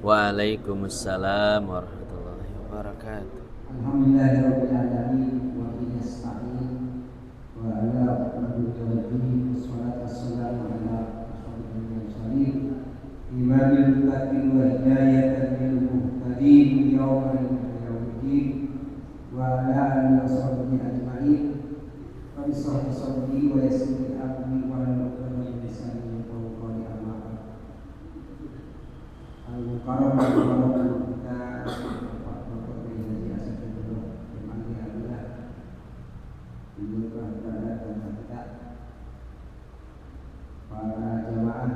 Waalaikumsalam warahmatullahi wabarakatuh. Alhamdulillahirabbil alamin wa bihi nasta'in wa ala alihi wassalatu wassalamu ala asyrofil mursalin imamil muttaqin wa hidayatan lil muhtadin yaumiddin wa ala alihi washabbihi ajmain wa bisawbi wa yassir amri wa ala lisani wa qawli amma al-mukarram kita para jamaah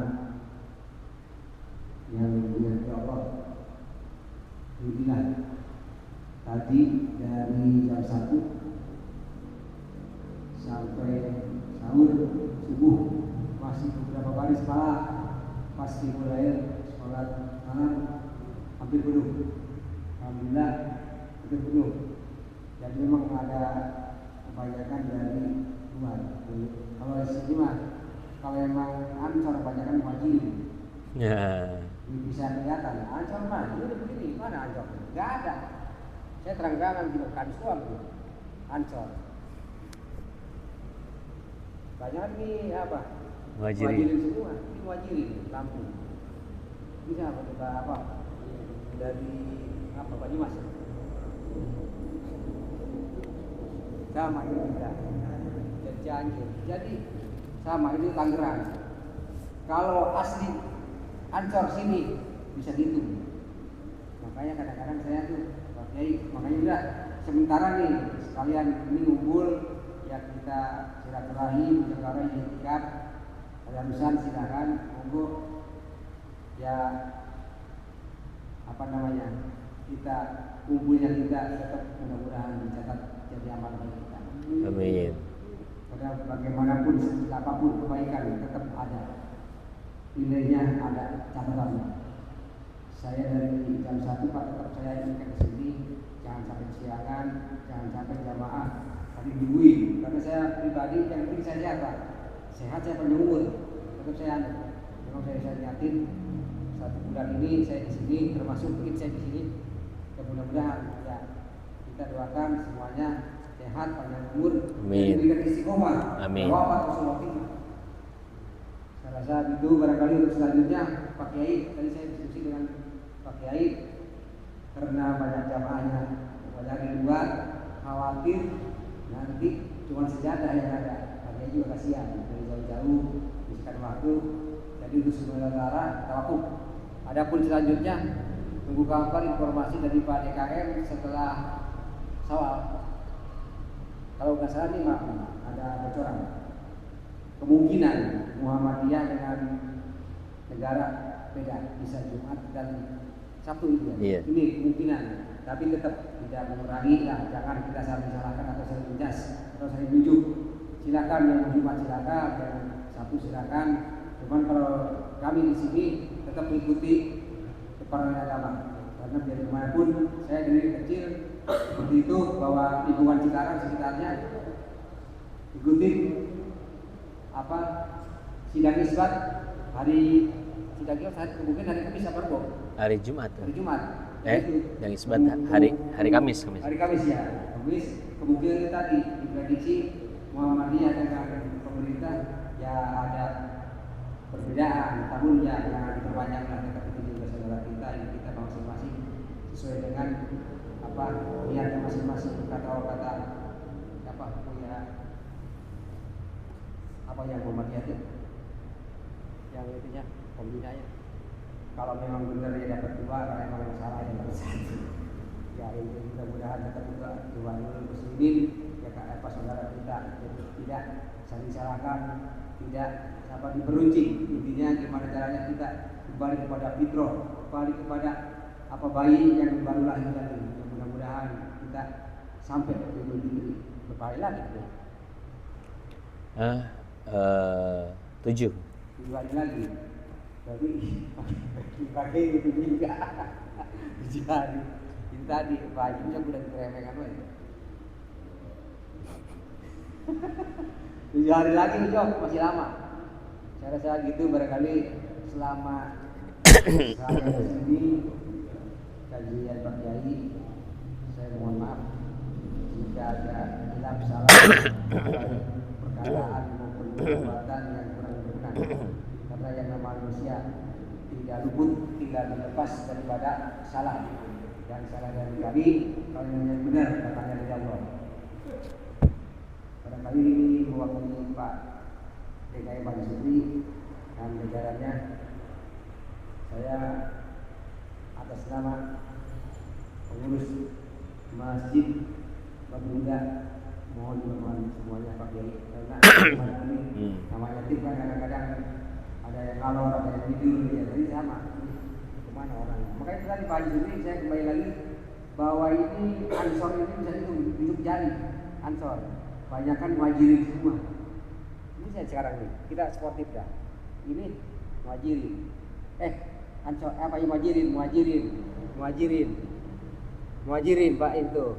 yang dimuliakan Allah. Alhamdulillah tadi dari jam 1 sampai sahur subuh masih beberapa baris salat pas dimulai sholat malam hampir penuh. Alhamdulillah hampir penuh. Jadi memang ada kebanyakan dari luar. Kalau di sini mah kalau emang Ansor kebanyakan muhajirin. Ya. Bisa kelihatan Ansor mah ini begini, mana Ansor? Enggak ada. Saya terang-terangan di Mekah doang tuh. Ansor. Banyak ini apa? Muhajirin semua. Ini muhajirin Lampung. Bisa apa? Dari apa Banyumas? Sama ini juga. Cianjur. Jadi sama ini Tangerang. Kalau asli Ansor sini bisa dihitung. Makanya kadang-kadang saya tuh pakai makanya udah sementara nih sekalian ini ngumpul ya kita silaturahim sekarang itikaf ada urusan silakan monggo ya apa namanya kita kumpulnya kita tetap mudah-mudahan dicatat jadi amal baik kita. Amin. Pada bagaimanapun apapun kebaikan tetap ada nilainya, ada catatannya. Saya dari jam 1 Pak tetap saya ingin ke sini, jangan sampai kesiangan, jangan sampai jamaah tadi nungguin. Karena saya pribadi yang penting saya sehat Pak, sehat saya panjang umur, tetap saya ada. Memang saya niatin 1 bulan ini saya di sini, termasuk mungkin saya di sini. Ya mudah-mudahan ya kita doakan semuanya sehat, panjang umur, dan diberikan istiqomah. Amin. Saya rasa itu barangkali untuk selanjutnya Pak Kiai, tadi saya diskusi dengan Pak Kiai karena banyak jamaahnya banyak di luar, khawatir nanti cuma sejadah yang ada. Pak Kiai juga kasihan dari jauh-jauh bisikan waktu, jadi untuk sementara tawakuf. Adapun selanjutnya tunggu kabar informasi dari Pak DKM setelah Syawal. Kalau nggak salah nih maaf, ada bocoran. Kemungkinan Muhammadiyah dengan negara beda, bisa Jumat dan Sabtu itu. Iya. Ini kemungkinan, tapi tetap tidak mengurangi lah. Jangan kita saling salahkan atau saling menjas atau saling menunjuk. Silakan yang Jumat silakan, yang Sabtu silakan. Cuman kalau kami di sini tetap mengikuti kepercayaan agama. Karena biar gimana pun saya dari kecil seperti itu bahwa lingkungan Cikarang sekitarnya ikuti apa sidang isbat hari sidang isbat mungkin hari Kamis apa Rebo? Hari Jumat. Hari Jumat. Yang isbat hari Kamis. Hari Kamis ya. Kamis kemungkinan tadi diprediksi Muhammadiyah dengan pemerintah ya ada perbedaan, namun ya jangan diperbanyak lah, tetap itu juga saudara kita, ini kita masing-masing sesuai dengan apa niatnya masing-masing. Kata siapa punya apa yang Muhammadiyah itu yang itunya pembinanya, kalau memang benar ya dapat 2, kalau memang yang salah ya dapat 1 ya. Ini mudah-mudahan tetap juga Ikhwanul Muslimin ya apa saudara kita, jadi tidak saling salahkan, tidak apa diperuncing. Intinya gimana caranya kita kembali kepada fitrah, kembali kepada apa bayi yang baru lahir tadi. Mudah-mudahan kita sampai ke Idul Fitri berpahala lagi gitu. 7 hari lagi. Tapi dipakai itu juga. 7 hari. Ini tadi bajunya udah diremehkan loh. 7 hari lagi nih Jok, masih lama. Saya rasa gitu barangkali selama Saya di sini kajian Pak Kiai, saya mohon maaf jika ada hilaf salah baik perkataan maupun perbuatan yang kurang berkenan, karena yang namanya manusia tidak luput, tidak dilepas daripada salah, dan salah dari kami kalau yang benar datangnya dari Allah. Barangkali ini mewakili Pak DKI Pak Yusri dan jajarannya, saya atas nama pengurus Masjid Babuda mohon bermaaf semuanya Pak Kiai, karena ini namanya tim kan kadang-kadang ada yang ngalor, ada yang tidur, ya jadi sama kemana orang. Makanya tadi Pak Yusri saya kembali lagi bahwa ini ansor ini bisa hidup jari ansor, banyak kan muhajirin semua. Ini saya sekarang nih kita sportif dah, ini muhajirin ansor apa ya, muhajirin Pak itu.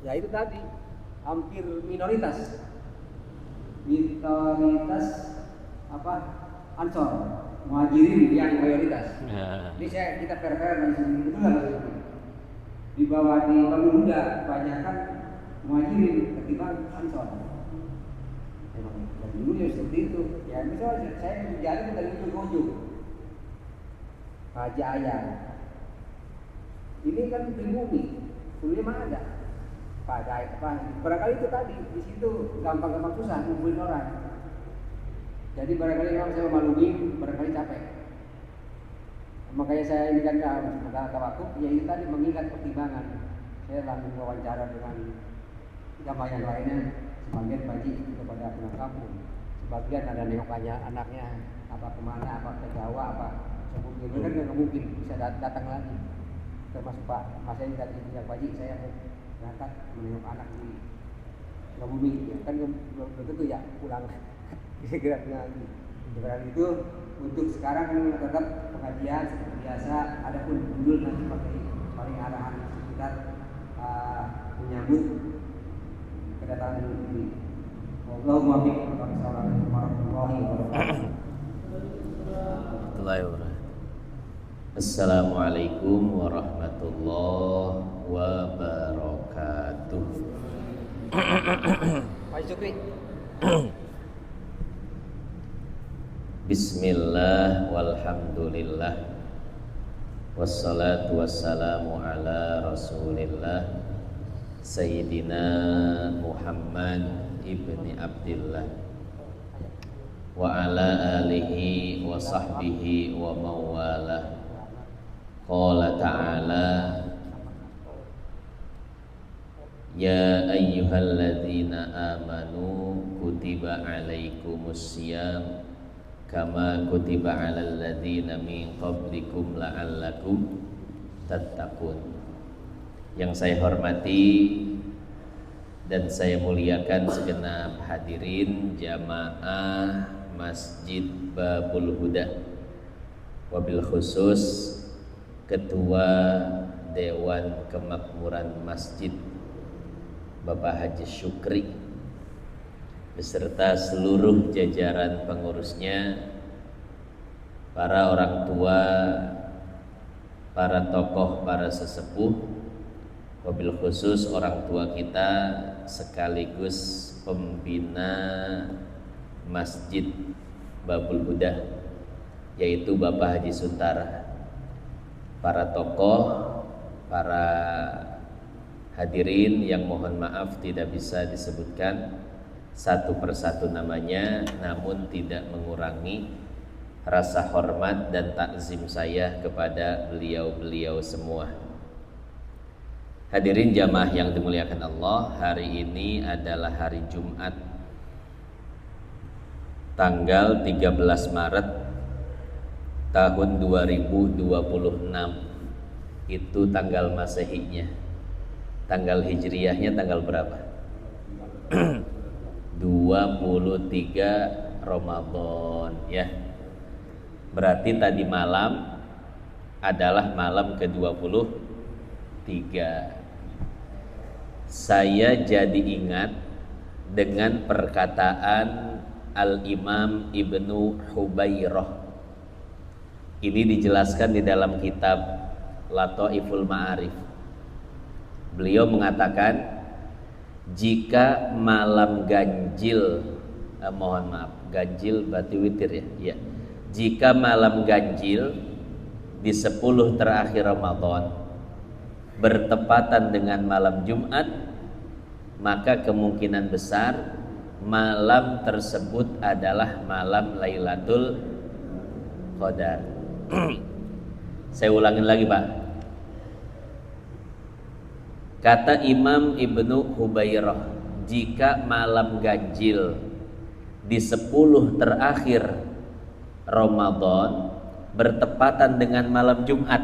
Ya itu tadi hampir minoritas apa ansor, muhajirin yang mayoritas. Ini kita fair-fair di sini betul lah. Di bawah di Babuda kebanyakan muhajirin ketimbang ansor. Memang dari dulu ya seperti itu. Ya misalnya saya menjadi dari ujung-ujung Haji Ayam. Ini kan pribumi, dulunya mana ada? Barangkali itu tadi di situ gampang-gampang susah ngumpulin orang. Jadi barangkali memang saya memaklumi, barangkali capek. Makanya saya ini kan kata waktu, ya itu tadi mengingat pertimbangan. Saya langsung wawancara dengan jamaah yang lainnya, sebagian baji kepada pulang kampung, sebagian ada nengokannya anaknya apa kemana, apa ke Jawa, apa sebelumnya kan nggak mungkin bisa datang lagi. Termasuk Pak Mas ini tadi yang baji, saya mau berangkat menengok anak di Sukabumi, ya kan belum tentu ya pulang kira-kira lagi. Berarti itu untuk sekarang tetap pengajian seperti biasa, adapun judul nanti pakai paling arahan sekitar menyambut kedatangan ini. Allahumma bihi. Assalamualaikum warahmatullahi wabarakatuh. Assalamualaikum warahmatullahi wabarakatuh. Pak Sukri. Bismillah walhamdulillah wassalatu wassalamu ala rasulillah Sayyidina Muhammad ibni Abdillah wa ala alihi wa sahbihi wa mawalah. Qala ta'ala ya ayyuhalladzina amanu kutiba alaikumus siyam kama kutiba alal ladzina min qablikum la'allakum tattaqun. Yang saya hormati dan saya muliakan segenap hadirin jamaah Masjid Babul Huda, wabil khusus Ketua Dewan Kemakmuran Masjid Bapak Haji Syukri beserta seluruh jajaran pengurusnya, para orang tua, para tokoh, para sesepuh, wabil khusus orang tua kita sekaligus pembina Masjid Babul Huda, yaitu Bapak Haji Suntara, para tokoh, para hadirin yang mohon maaf tidak bisa disebutkan satu persatu namanya, namun tidak mengurangi rasa hormat dan takzim saya kepada beliau-beliau semua. Hadirin jamaah yang dimuliakan Allah, hari ini adalah hari Jumat tanggal 13 Maret tahun 2026. Itu tanggal Masehinya. Tanggal Hijriyahnya tanggal berapa? 23 Ramadan ya. Berarti tadi malam adalah malam ke-23. Saya jadi ingat dengan perkataan Al-Imam Ibnu Hubairah Ini dijelaskan di dalam kitab Lataiful Ma'arif. Beliau mengatakan jika malam ganjil, mohon maaf, ganjil berarti witir ya. Iya. Jika malam ganjil di 10 terakhir Ramadan bertepatan dengan malam Jumat, maka kemungkinan besar malam tersebut adalah malam Lailatul Qadar. Saya ulangin lagi, Pak. Kata Imam Ibnu Hubairah, jika malam ganjil di 10 terakhir Ramadan bertepatan dengan malam Jumat,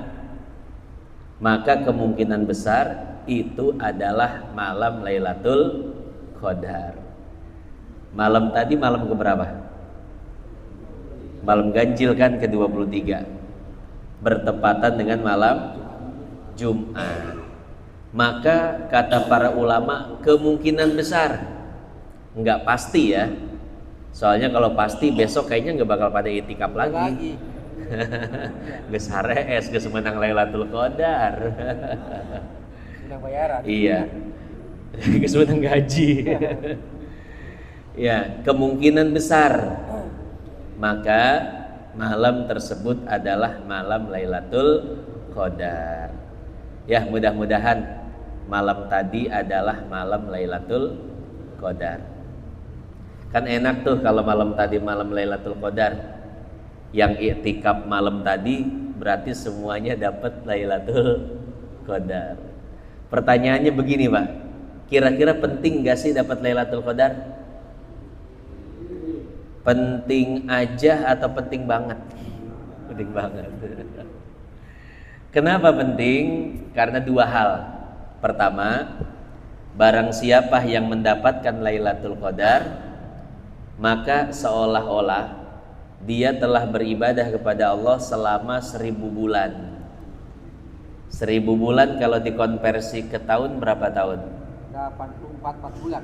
maka kemungkinan besar itu adalah malam Lailatul Qadar. Malam tadi malam keberapa? Malam ganjil kan ke-23, bertepatan dengan malam Jumat. Maka kata para ulama kemungkinan besar, nggak pasti ya. Soalnya kalau pasti besok kayaknya nggak bakal pada itikaf lagi. Geus harees, geus menang Lailatul Qadar. Menang bayaran. Iya. Geus menang gaji. Ya, kemungkinan besar maka malam tersebut adalah malam Lailatul Qadar. Ya, mudah-mudahan malam tadi adalah malam Lailatul Qadar. Kan enak tuh kalau malam tadi malam Lailatul Qadar. Yang iktikaf malam tadi berarti semuanya dapat Lailatul Qadar. Pertanyaannya begini, Pak. Kira-kira penting gak sih dapat Lailatul Qadar? Penting aja atau penting banget? Penting banget. Kenapa penting? Karena dua hal. Pertama, barang siapa yang mendapatkan Lailatul Qadar, maka seolah-olah dia telah beribadah kepada Allah selama 1000 bulan. 1000 bulan kalau dikonversi ke tahun berapa tahun? 84 bulan.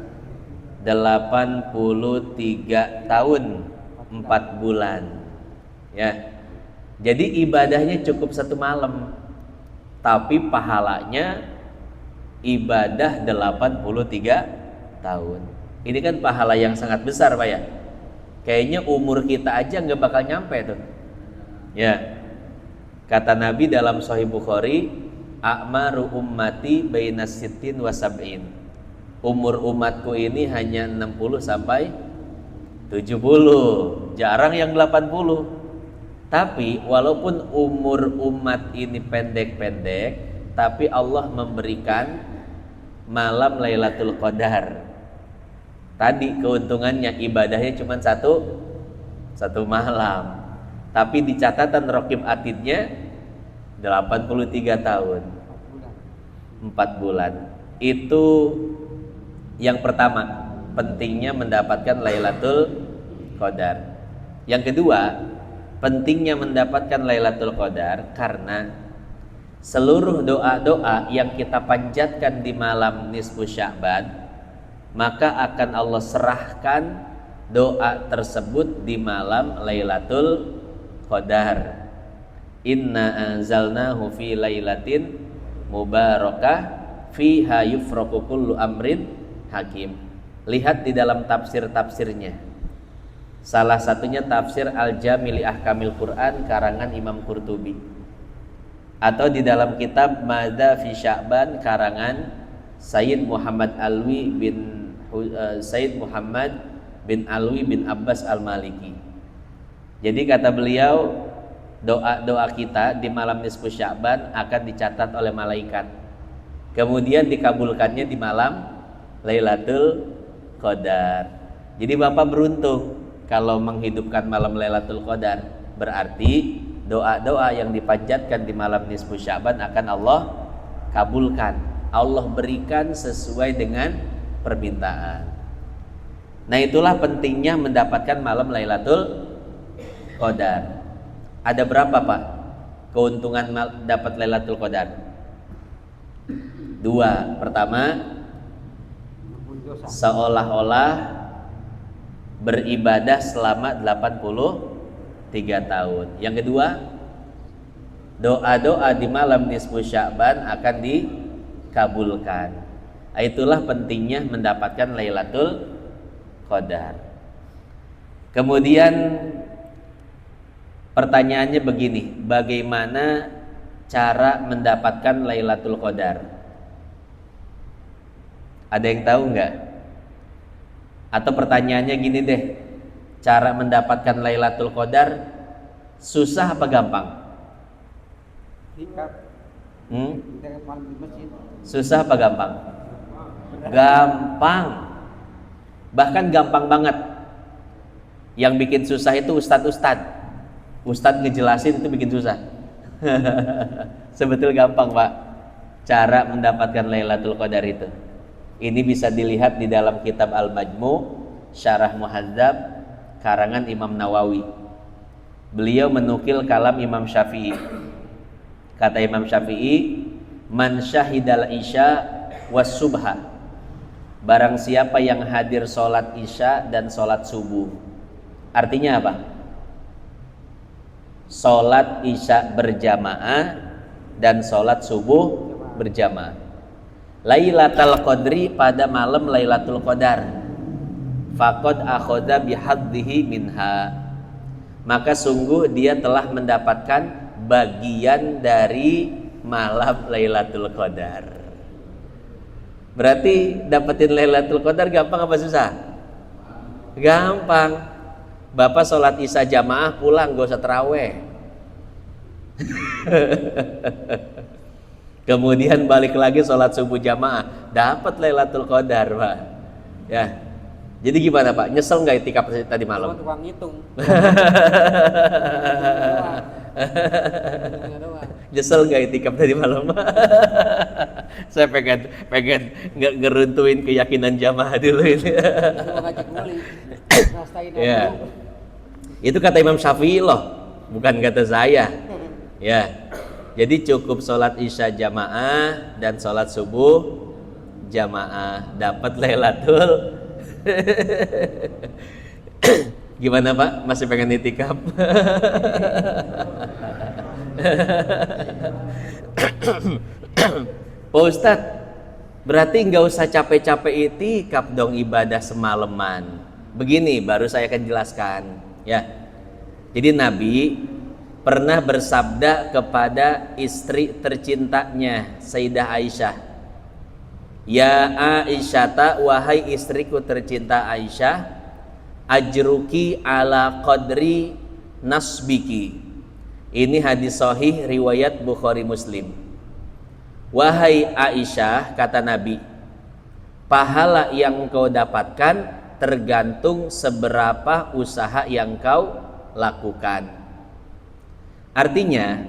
83 tahun 4 bulan. Ya. Jadi ibadahnya cukup 1 malam. Tapi pahalanya ibadah 83 tahun. Ini kan pahala yang sangat besar, Pak ya. Kayaknya umur kita aja nggak bakal nyampe tuh. Ya. Kata Nabi dalam Sahih Bukhari, a'maru ummati bainas sittin wa sab'in. Umur umatku ini hanya 60 sampai 70. Jarang yang 80. Tapi walaupun umur umat ini pendek-pendek, tapi Allah memberikan malam Lailatul Qadar. Tadi keuntungannya ibadahnya cuma satu malam. Tapi di catatan Raqib Atidnya 83 tahun 4 bulan. Itu yang pertama, pentingnya mendapatkan Lailatul Qadar. Yang kedua, pentingnya mendapatkan Lailatul Qadar karena seluruh doa-doa yang kita panjatkan di malam nisfu Sya'ban, maka akan Allah serahkan doa tersebut di malam Lailatul Qadar. Inna anzalnahu fi lailatin mubarakah fiha yufraqu kullu amrin hakim. Lihat di dalam tafsir-tafsirnya. Salah satunya tafsir Al-Jami' li Ahkamil Quran karangan Imam Qurtubi. Atau di dalam kitab Madza fi Sya'ban karangan Sayyid Muhammad bin Alwi bin Abbas Al-Maliki. Jadi kata beliau, doa-doa kita di malam nisfu Sya'ban akan dicatat oleh malaikat. Kemudian dikabulkannya di malam Lailatul Qadar. Jadi Bapak beruntung kalau menghidupkan malam Lailatul Qadar. Berarti doa-doa yang dipanjatkan di malam nisfu Sya'ban akan Allah kabulkan. Allah berikan sesuai dengan permintaan. Nah, itulah pentingnya mendapatkan malam Lailatul Qadar. Ada berapa, Pak, keuntungan dapat Lailatul Qadar? 2. Pertama, seolah-olah beribadah selama 83 tahun. Yang kedua, doa-doa di malam nisfu Sya'ban akan dikabulkan. Itulah pentingnya mendapatkan Lailatul Qadar. Kemudian pertanyaannya begini, bagaimana cara mendapatkan Lailatul Qadar? Ada yang tahu nggak? Atau pertanyaannya gini deh, cara mendapatkan Lailatul Qadar susah apa gampang? Susah apa gampang? Gampang. Bahkan gampang banget. Yang bikin susah itu Ustadz ngejelasin itu bikin susah. Sebetulnya gampang, Pak, cara mendapatkan Lailatul Qadar itu. Ini bisa dilihat di dalam kitab Al-Majmu' Syarah Muhadzab karangan Imam Nawawi. Beliau menukil kalam Imam Syafi'i. Kata Imam Syafi'i, man syahidal isya was subha, barang siapa yang hadir sholat isya dan sholat subuh. Artinya apa? Sholat isya berjamaah dan sholat subuh berjamaah. Lailatul Qadri, pada malam Lailatul Qadar, faqad akhadha bihaddihi minha, maka sungguh dia telah mendapatkan bagian dari malam Lailatul Qadar. Berarti dapetin Lailatul Qadar gampang apa susah? Gampang. Bapak sholat isya jamaah pulang, gak usah terawih. Kemudian balik lagi sholat subuh jamaah, dapat Lailatul Qadar, Pak. Ya. Jadi gimana, Pak? Nyesel nggak itikaf tadi malam? Tukang ngitung. Nyesel nggak itikaf tadi malam? Saya pengen ngeruntuhin keyakinan jamaah dulu ini. Ya. Itu kata Imam Syafi'i loh, bukan kata saya. Ya. Jadi cukup sholat isya jamaah dan sholat subuh jamaah, dapat Lailatul. Gimana, Pak? Masih pengen itikaf? Pak Ustadz, berarti nggak usah capek-capek itikaf dong, ibadah semalaman. Begini, baru saya akan jelaskan. Ya, jadi Nabi pernah bersabda kepada istri tercintanya Sayyidah Aisyah, ya Aisyata, wahai istriku tercinta Aisyah, ajruki ala qadri nasbiki. Ini hadis sahih riwayat Bukhari Muslim. Wahai Aisyah, kata Nabi, pahala yang kau dapatkan tergantung seberapa usaha yang kau lakukan. Artinya,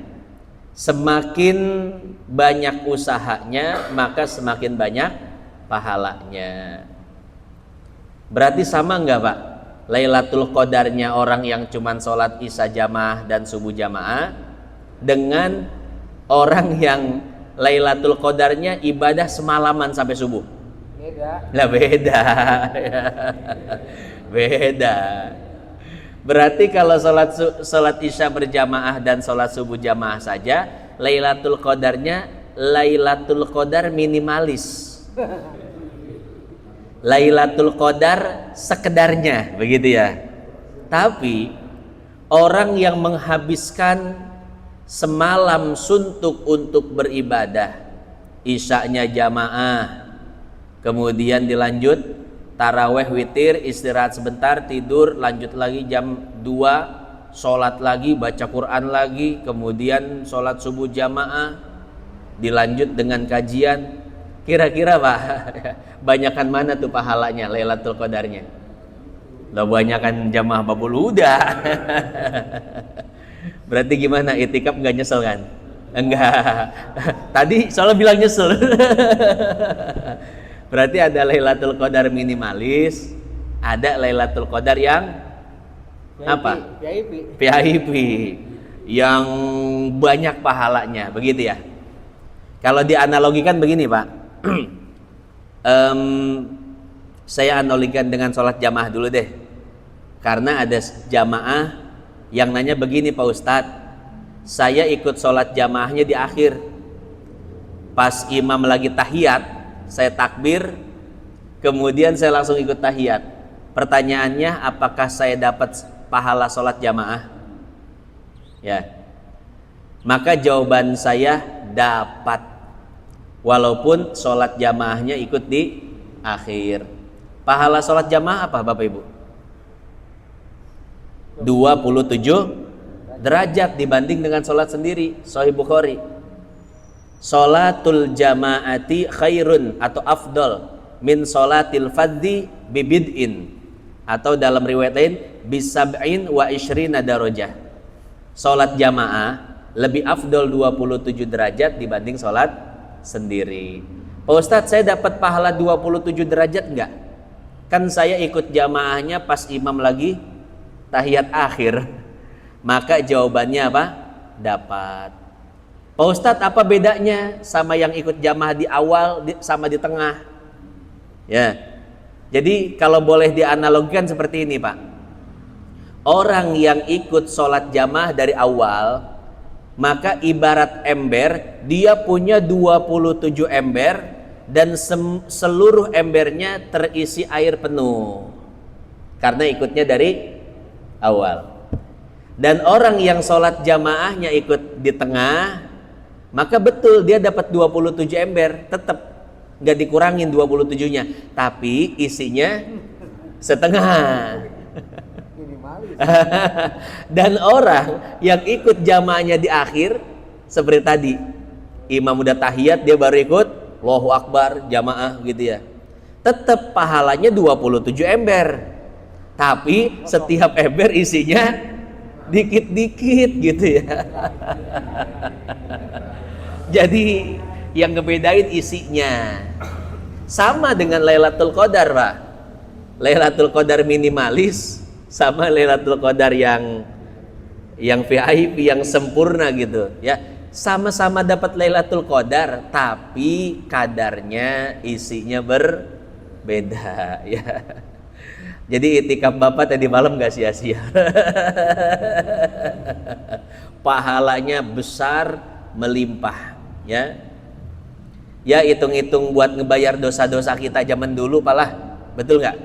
semakin banyak usahanya, maka semakin banyak pahalanya. Berarti sama enggak, Pak? Lailatul Qadarnya orang yang cuman sholat isya jamaah dan subuh jamaah dengan orang yang Lailatul Qadarnya ibadah semalaman sampai subuh. Beda. Lah beda. Beda. Berarti kalau sholat isya berjamaah dan sholat subuh jamaah saja, Lailatul Qadarnya Lailatul Qadar minimalis. Lailatul Qadar sekedarnya, begitu ya. Tapi orang yang menghabiskan semalam suntuk untuk beribadah, isyanya jamaah, kemudian dilanjut taraweh witir, istirahat sebentar, tidur, lanjut lagi jam 2, sholat lagi, baca Quran lagi, kemudian sholat subuh jamaah, dilanjut dengan kajian. Kira-kira, Pak, banyakan mana tuh pahalanya Lailatul Qadarnya? Lah banyakan jamaah babul huda. Berarti gimana, itikaf nggak nyesel kan? Enggak. Tadi soalnya bilang nyesel. Berarti ada Lailatul Qadar minimalis, ada Lailatul Qadar yang VIP, apa? VIP. Yang banyak pahalanya, begitu ya. Kalau dianalogikan begini, Pak. Saya analogikan dengan sholat jamaah dulu deh. Karena ada jamaah yang nanya begini, Pak Ustadz, saya ikut sholat jamaahnya di akhir. Pas imam lagi tahiyat, saya takbir, kemudian saya langsung ikut tahiyat. Pertanyaannya, apakah saya dapat pahala sholat jamaah? Ya, maka jawaban saya dapat, walaupun sholat jamaahnya ikut di akhir. Pahala sholat jamaah apa Bapak Ibu? 27 derajat dibanding dengan sholat sendiri. Sahih Bukhari. Sholatul jamaati khairun atau afdol min sholatil fadhi bibid'in, atau dalam riwayat lain bisab'in wa ishrina darajah. Sholat jamaah lebih afdol 27 derajat dibanding sholat sendiri. Pak Ustadz, saya dapat pahala 27 derajat enggak? Kan saya ikut jamaahnya pas imam lagi tahiyat akhir. Maka jawabannya apa? Dapat. Pak Ustadz, apa bedanya sama yang ikut jamaah di awal sama di tengah? Ya. Jadi kalau boleh dianalogikan seperti ini Pak. Orang yang ikut sholat jamaah dari awal, maka ibarat ember, dia punya 27 ember dan seluruh embernya terisi air penuh karena ikutnya dari awal. Dan orang yang sholat jamaahnya ikut di tengah, maka betul dia dapat 27 ember, tetap nggak dikurangin 27-nya, tapi isinya setengah. Dan orang yang ikut jamaahnya di akhir, seperti tadi, imam udah tahiyat dia baru ikut Allahu Akbar jamaah gitu ya, tetap pahalanya 27 ember, tapi setiap ember isinya dikit-dikit gitu ya. Jadi yang ngebedain isinya. Sama dengan Lailatul Qadar Pak. Lailatul Qadar minimalis sama Lailatul Qadar yang VIP, yang sempurna gitu ya. Sama-sama dapat Lailatul Qadar, tapi kadarnya, isinya berbeda ya. Jadi itikaf Bapak tadi malam gak sia-sia. Pahalanya besar melimpah ya. Ya hitung-hitung buat ngebayar dosa-dosa kita zaman dulu palah. Betul nggak?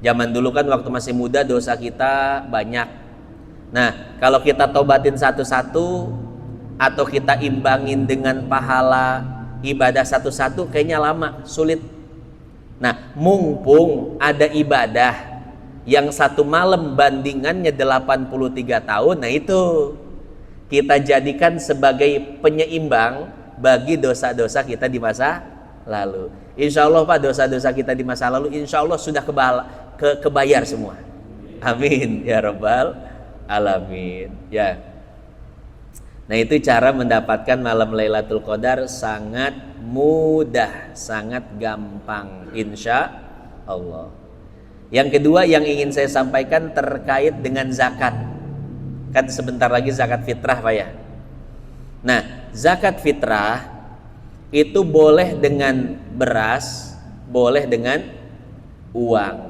Zaman dulu kan waktu masih muda dosa kita banyak. Nah kalau kita tobatin satu-satu atau kita imbangin dengan pahala ibadah satu-satu kayaknya lama, sulit. Nah mumpung ada ibadah yang satu malam bandingannya 83 tahun, nah itu kita jadikan sebagai penyeimbang bagi dosa-dosa kita di masa lalu. Insya Allah Pak, dosa-dosa kita di masa lalu insya Allah sudah kebayar semua. Amin ya Rabbal Alamin ya. Nah itu cara mendapatkan malam Lailatul Qadar, sangat mudah, sangat gampang insya Allah. Yang kedua yang ingin saya sampaikan terkait dengan zakat. Kan sebentar lagi zakat fitrah Pak ya. Nah zakat fitrah itu boleh dengan beras, boleh dengan uang.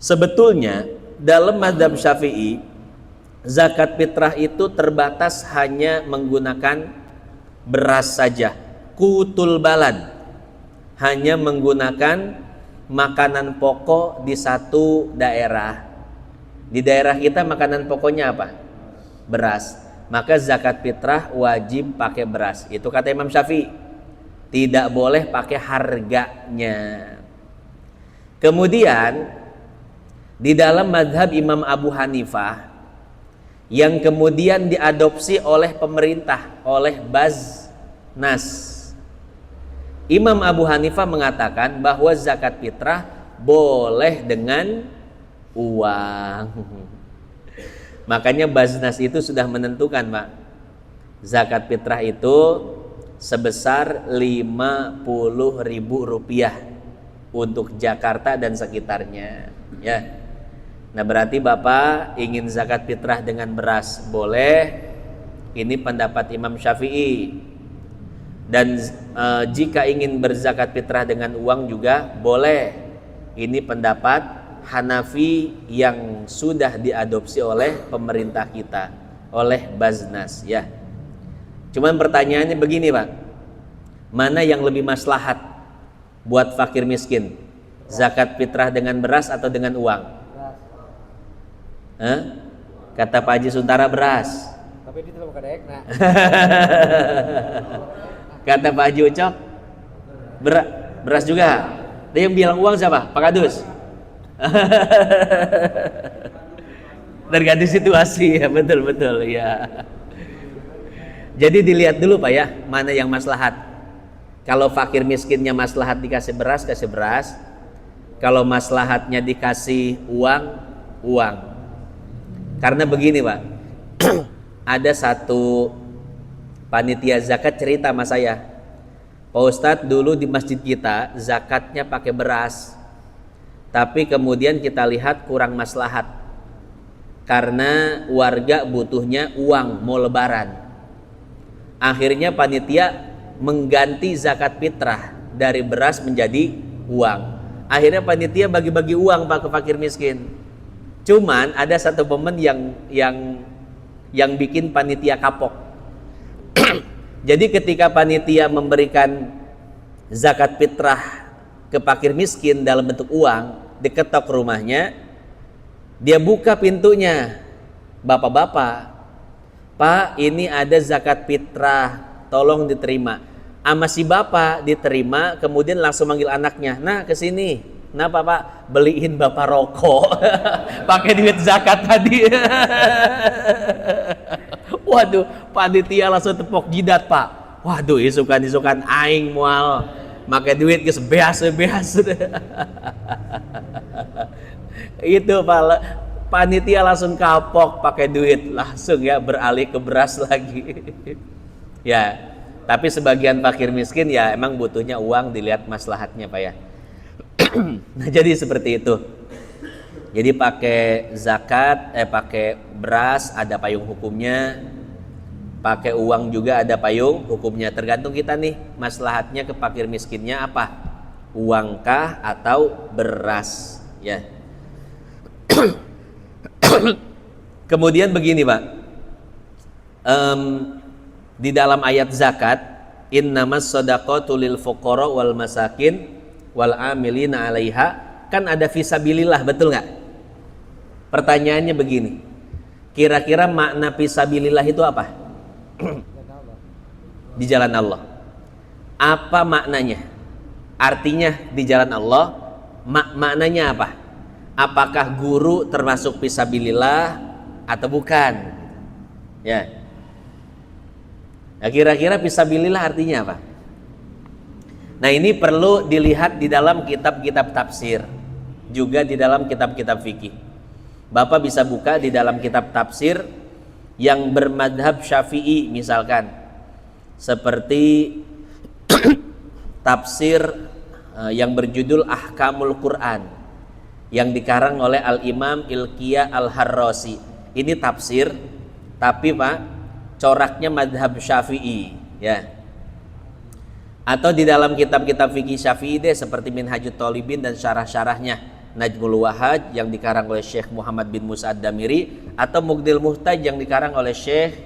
Sebetulnya dalam mazhab Syafi'i, zakat fitrah itu terbatas hanya menggunakan beras saja, qutul balad, hanya menggunakan makanan pokok di satu daerah. Di daerah kita makanan pokoknya apa? Beras. Maka zakat fitrah wajib pakai beras. Itu kata Imam Syafi'i. Tidak boleh pakai harganya. Kemudian di dalam mazhab Imam Abu Hanifah yang kemudian diadopsi oleh pemerintah, oleh Baznas, Imam Abu Hanifah mengatakan bahwa zakat fitrah boleh dengan uang. Makanya Baznas itu sudah menentukan Pak, zakat fitrah itu sebesar Rp50.000 untuk Jakarta dan sekitarnya ya. Nah berarti Bapak ingin zakat fitrah dengan beras boleh, ini pendapat Imam Syafi'i. Dan jika ingin berzakat fitrah dengan uang juga boleh, ini pendapat Hanafi yang sudah diadopsi oleh pemerintah kita. oleh Baznas ya. Cuman pertanyaannya begini Pak, mana yang lebih maslahat buat fakir miskin? Zakat fitrah dengan beras atau dengan uang? Hah? Kata Pak Haji Suntara beras. Tapi itu bukan ekna. Kata Pak Haji Ucok beras juga. Dia yang bilang uang siapa? Pak Kadus. Tergantung situasi ya, betul ya. Jadi dilihat dulu Pak ya, mana yang maslahat. Kalau fakir miskinnya maslahat dikasih beras, kasih beras. Kalau maslahatnya dikasih uang. Karena begini Pak, ada satu panitia zakat cerita sama saya, Pak Ustadz dulu di masjid kita zakatnya pakai beras, tapi kemudian kita lihat kurang maslahat karena warga butuhnya uang mau lebaran. Akhirnya panitia mengganti zakat fitrah dari beras menjadi uang. Akhirnya panitia bagi-bagi uang Pak ke fakir miskin. Cuman ada satu momen yang bikin panitia kapok. Jadi ketika panitia memberikan zakat fitrah ke fakir miskin dalam bentuk uang, diketok rumahnya, dia buka pintunya, bapak-bapak, Pak ini ada zakat fitrah, tolong diterima. Sama si bapak diterima, kemudian langsung manggil anaknya, nah kesini, nah Pak beliin bapak rokok, pakai duit zakat tadi. Waduh, panitia langsung tepok jidat Pak. Waduh, isukan aing mual make duit geus beas. Itu Pak, panitia langsung kapok pakai duit, langsung ya beralih ke beras lagi. Ya, tapi sebagian fakir miskin ya emang butuhnya uang, dilihat maslahatnya Pak ya. Nah, jadi seperti itu. Jadi pakai zakat, pakai beras ada payung hukumnya, pakai uang juga ada payung hukumnya. Tergantung kita nih, maslahatnya ke fakir miskinnya apa? Uangkah atau beras? Ya. Kemudian begini Pak, di dalam ayat zakat, innamas shadaqatu lil fuqara wal masakin wal amilina 'alaiha, kan ada fisabilillah, betul nggak? Pertanyaannya begini, kira-kira makna fisabilillah itu apa? Di jalan Allah. Apa maknanya? Artinya di jalan Allah, maknanya apa? Apakah guru termasuk fisabilillah atau bukan? Ya. Nah, kira-kira fisabilillah artinya apa? Nah, ini perlu dilihat di dalam kitab-kitab tafsir, juga di dalam kitab-kitab fikih. Bapak bisa buka di dalam kitab tafsir yang bermadhab Syafi'i misalkan, seperti tafsir yang berjudul Ahkamul Quran yang dikarang oleh Al-Imam Ilqiyah Al-Harrasi. Ini tafsir, tapi Pak, coraknya madhab Syafi'i ya. Atau di dalam kitab-kitab fikih Syafi'i deh, seperti Minhajut Thalibin dan syarah-syarahnya Najmul Wahaj yang dikarang oleh Syekh Muhammad bin Musa Ad-Damiri, atau Mughdil Muhtaj yang dikarang oleh Syekh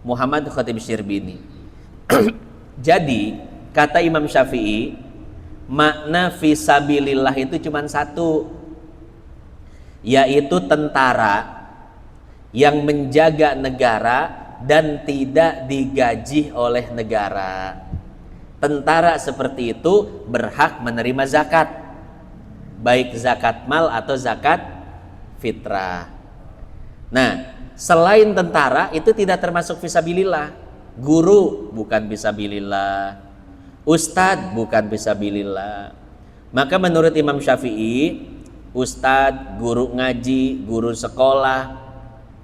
Muhammad Khatib Syirbini. Jadi kata Imam Syafi'i, makna fisabilillah itu cuma satu, yaitu tentara yang menjaga negara dan tidak digaji oleh negara. Tentara seperti itu berhak menerima zakat, baik zakat mal atau zakat fitrah. Nah, selain tentara itu tidak termasuk fisabilillah. Guru bukan fisabilillah, ustadz bukan fisabilillah. Maka menurut Imam Syafi'i, ustadz, guru ngaji, guru sekolah,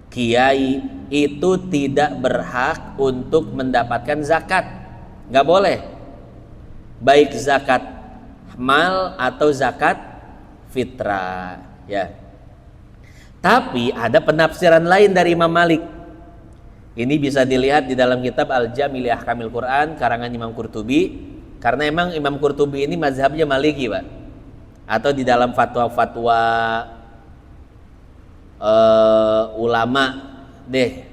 kiai itu tidak berhak untuk mendapatkan zakat. Nggak boleh, baik zakat mal atau zakat fitrah ya. Tapi ada penafsiran lain dari Imam Malik. Ini bisa dilihat di dalam kitab Al-Jami' li Ahkamil Quran karangan Imam Qurtubi, karena emang Imam Qurtubi ini mazhabnya Maliki Pak. Atau di dalam fatwa-fatwa ulama deh,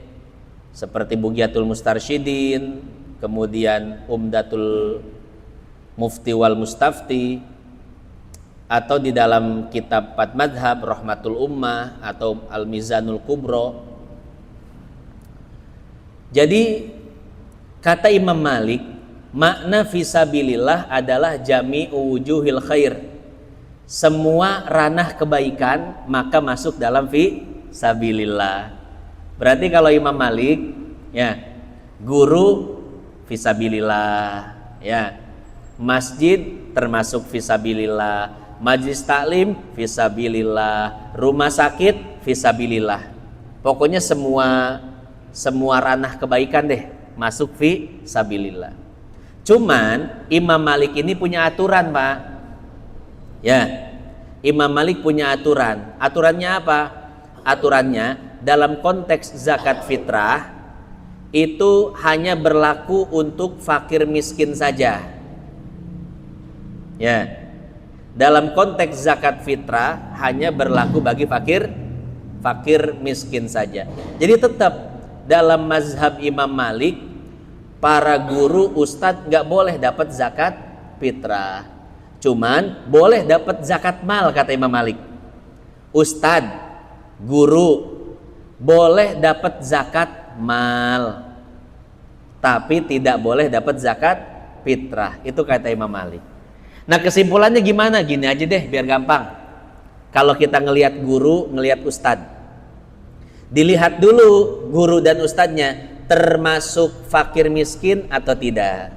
seperti Bugyatul Mustarsyidin, kemudian Umdatul Mufti wal Mustafti, atau di dalam kitab Empat Madhab, Rahmatul Ummah atau Al-Mizanul Kubro. Jadi kata Imam Malik, makna fisabilillah adalah jami'u wujuhil khair, semua ranah kebaikan maka masuk dalam fisabilillah. Berarti kalau Imam Malik, ya, guru fisabilillah, ya, masjid termasuk fisabilillah, majlis taklim fisabilillah, rumah sakit fisabilillah. Pokoknya semua ranah kebaikan deh masuk fisabilillah. Cuman Imam Malik ini punya aturan, Pak. Ya, Imam Malik punya aturan. Aturannya apa? Aturannya dalam konteks zakat fitrah itu hanya berlaku untuk fakir miskin saja. Ya, dalam konteks zakat fitrah hanya berlaku bagi fakir miskin saja. Jadi tetap dalam mazhab Imam Malik, para guru ustadz nggak boleh dapat zakat fitrah, cuman boleh dapat zakat mal, kata Imam Malik. Ustadz, guru boleh dapat zakat mal, tapi tidak boleh dapat zakat fitrah. Itu kata Imam Malik. Nah, kesimpulannya gimana? Gini aja deh biar gampang. Kalau kita ngelihat guru, ngelihat ustadz, dilihat dulu guru dan ustadznya termasuk fakir miskin atau tidak.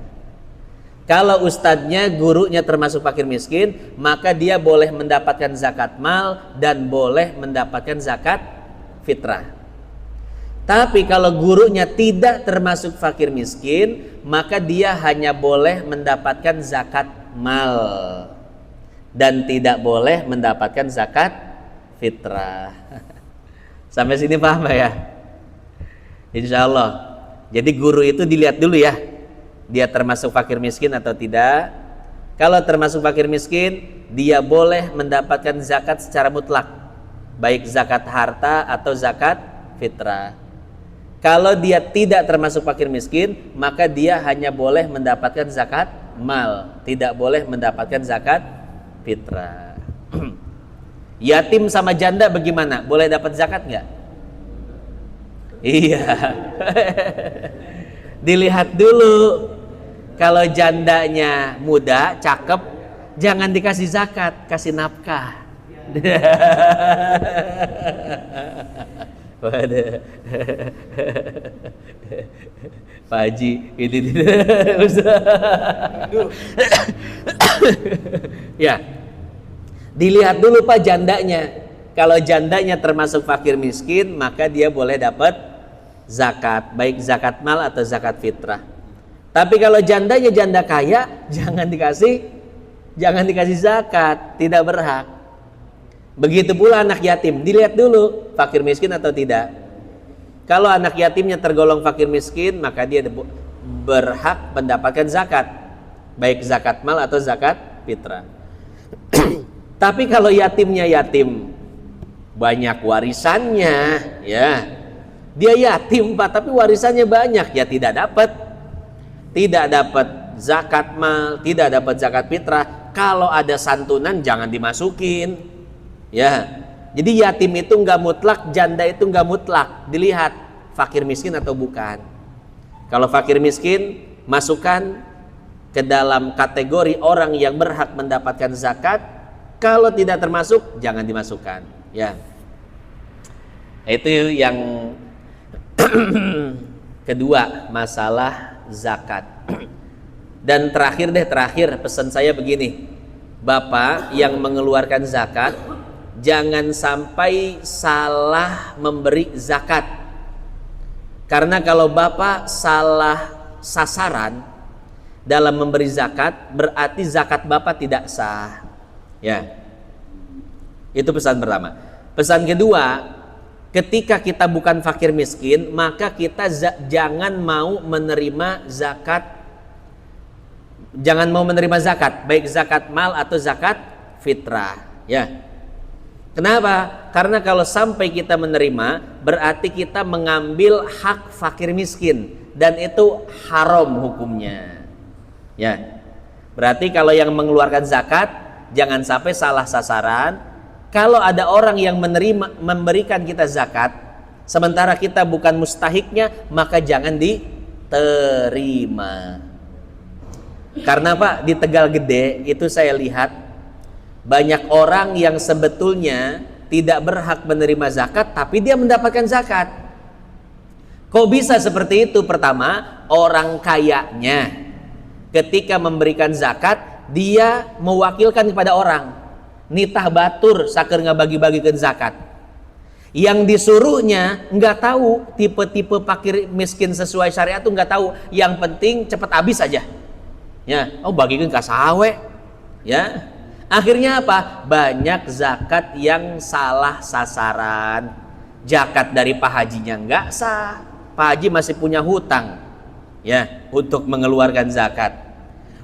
Kalau ustadznya, gurunya termasuk fakir miskin, maka dia boleh mendapatkan zakat mal dan boleh mendapatkan zakat fitrah. Tapi kalau gurunya tidak termasuk fakir miskin, maka dia hanya boleh mendapatkan zakat mal dan tidak boleh mendapatkan zakat fitrah. Sampai sini paham ya? Insya Allah. Jadi guru itu dilihat dulu ya, dia termasuk fakir miskin atau tidak. Kalau termasuk fakir miskin, dia boleh mendapatkan zakat secara mutlak, baik zakat harta atau zakat fitrah. Kalau dia tidak termasuk fakir miskin, maka dia hanya boleh mendapatkan zakat mal, tidak boleh mendapatkan zakat fitrah. Yatim sama janda bagaimana? Boleh dapat zakat nggak? Iya. Dilihat dulu. Kalau jandanya muda, cakep, jangan dikasih zakat, kasih nafkah. Waduh. Pak Haji ini ya, dilihat dulu Pak jandanya. Kalau jandanya termasuk fakir miskin, maka dia boleh dapat zakat, baik zakat mal atau zakat fitrah. Tapi kalau jandanya janda kaya, jangan dikasih zakat, tidak berhak. Begitu pula anak yatim, dilihat dulu fakir miskin atau tidak. Kalau anak yatimnya tergolong fakir miskin, maka dia berhak mendapatkan zakat, baik zakat mal atau zakat fitrah. Tapi kalau yatimnya yatim banyak warisannya, ya, dia yatim Pak, tapi warisannya banyak, ya tidak dapat zakat mal, tidak dapat zakat fitrah. Kalau ada santunan jangan dimasukin, ya. Jadi yatim itu nggak mutlak, janda itu nggak mutlak, dilihat fakir miskin atau bukan. Kalau fakir miskin, masukkan ke dalam kategori orang yang berhak mendapatkan zakat. Kalau tidak termasuk, jangan dimasukkan, ya. Itu yang kedua, masalah zakat. Dan terakhir pesan saya begini, Bapak yang mengeluarkan zakat, jangan sampai salah memberi zakat. Karena kalau Bapak salah sasaran dalam memberi zakat, berarti zakat Bapak tidak sah. Ya. Itu pesan pertama. Pesan kedua, ketika kita bukan fakir miskin, maka kita jangan mau menerima zakat. Jangan mau menerima zakat, baik zakat mal atau zakat fitrah, ya. Kenapa? Karena kalau sampai kita menerima, berarti kita mengambil hak fakir miskin, dan itu haram hukumnya. Ya. Berarti kalau yang mengeluarkan zakat jangan sampai salah sasaran. Kalau ada orang yang memberikan kita zakat sementara kita bukan mustahiknya, maka jangan diterima. Karena Pak, di Tegal Gede itu saya lihat banyak orang yang sebetulnya tidak berhak menerima zakat, tapi dia mendapatkan zakat. Kok bisa seperti itu? Pertama, orang kayanya ketika memberikan zakat, dia mewakilkan kepada orang. Nitah batur saker ngabagi-bagikan zakat. Yang disuruhnya nggak tahu tipe-tipe fakir miskin sesuai syariat tuh nggak tahu. Yang penting cepat habis aja. Ya, bagikan kasawe. Ya. Akhirnya apa? Banyak zakat yang salah sasaran. Zakat dari Pak Hajinya nggak sah. Pak Haji masih punya hutang, ya, untuk mengeluarkan zakat.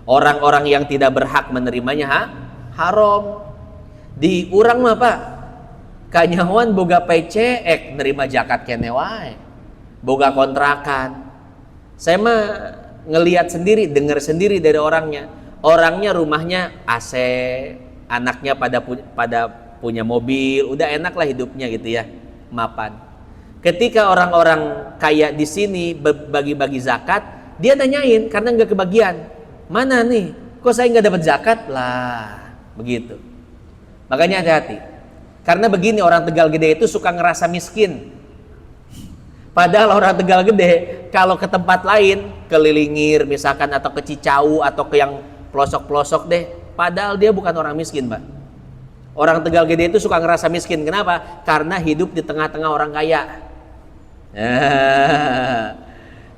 Orang-orang yang tidak berhak menerimanya haram. Di urang mah Pak, kanyawan boga PCX nerima zakat kene wae. Boga kontrakan. Saya mah ngelihat sendiri, dengar sendiri dari orangnya. Orangnya rumahnya AC, anaknya pada punya mobil, udah enak lah hidupnya gitu ya, mapan. Ketika orang-orang kaya di sini bagi-bagi zakat, dia nanyain karena nggak kebagian, mana nih, kok saya nggak dapat zakat lah, begitu. Makanya hati-hati, karena begini orang Tegal Gede itu suka ngerasa miskin. Padahal orang Tegal Gede kalau ke tempat lain, ke Lilingir misalkan atau ke Cicau atau ke yang pelosok-pelosok deh, padahal dia bukan orang miskin, Pak. Orang Tegal Gede itu suka ngerasa miskin. Kenapa? Karena hidup di tengah-tengah orang kaya.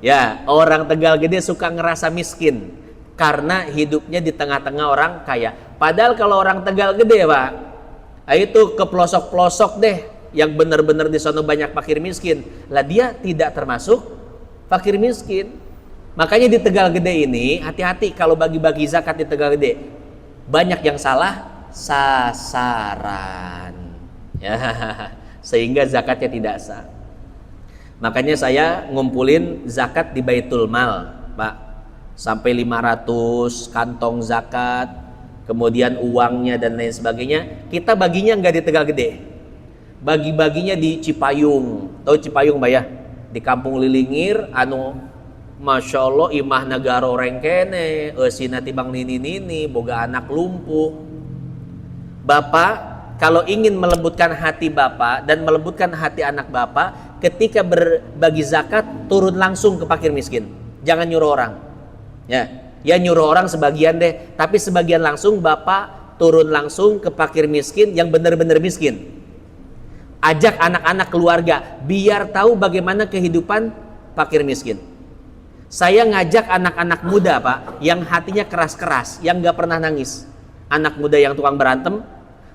Ya, orang Tegal Gede suka ngerasa miskin karena hidupnya di tengah-tengah orang kaya. Padahal kalau orang Tegal Gede, Pak, itu ke pelosok-pelosok deh, yang benar-benar di sana banyak fakir miskin. Lah dia tidak termasuk fakir miskin. Makanya di Tegal Gede ini hati-hati kalau bagi-bagi zakat di Tegal Gede. Banyak yang salah sasaran. Ya, sehingga zakatnya tidak sah. Makanya saya ngumpulin zakat di Baitul Mal, Pak. Sampai 500 kantong zakat, kemudian uangnya dan lain sebagainya. Kita baginya nggak di Tegal Gede. Bagi-baginya di Cipayung. Tahu Cipayung, Mbak ya? Di Kampung Lilingir Masya Allah imah negara rengkene esina tibang nini boga anak lumpuh. Bapak kalau ingin melembutkan hati Bapak dan melembutkan hati anak Bapak, ketika berbagi zakat turun langsung ke fakir miskin. Jangan nyuruh orang. Ya nyuruh orang sebagian deh, tapi sebagian langsung Bapak turun langsung ke fakir miskin yang benar-benar miskin. Ajak anak-anak keluarga biar tahu bagaimana kehidupan fakir miskin. Saya ngajak anak-anak muda, Pak, yang hatinya keras-keras, yang gak pernah nangis. Anak muda yang tukang berantem,